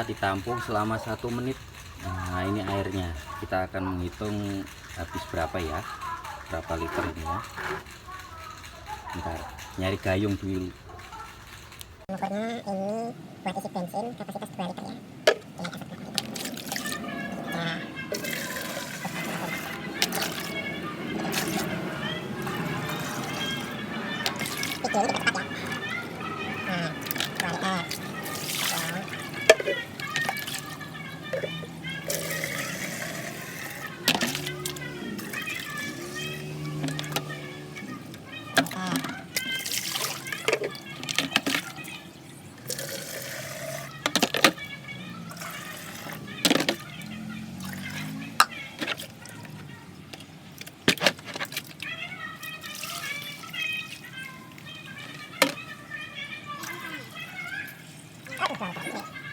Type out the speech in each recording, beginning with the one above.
setelah ditampung selama 1 menit. Nah, ini airnya. Kita akan menghitung habis berapa ya, berapa liter ini ya. Bentar, nyari gayung dulu. Ukurnya ini buat isi bensin kapasitas 2 liter ya. Videonya cepat ya. Nah, 2 liter.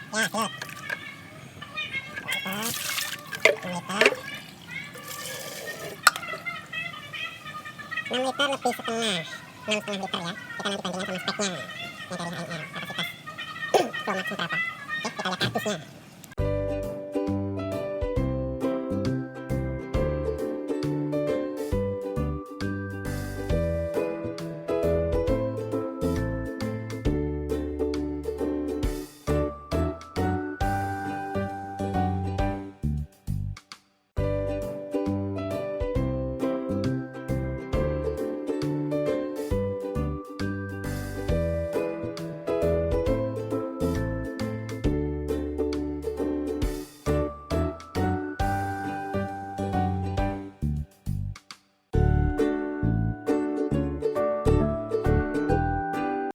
Ya, lihat. 6 liter lebih setengah, 6,5 liter ya. Kita nanti bandingkan sama speknya. Ini dari Ember, kapasitas flow max berapa. Oke, kita lihat kardusnya.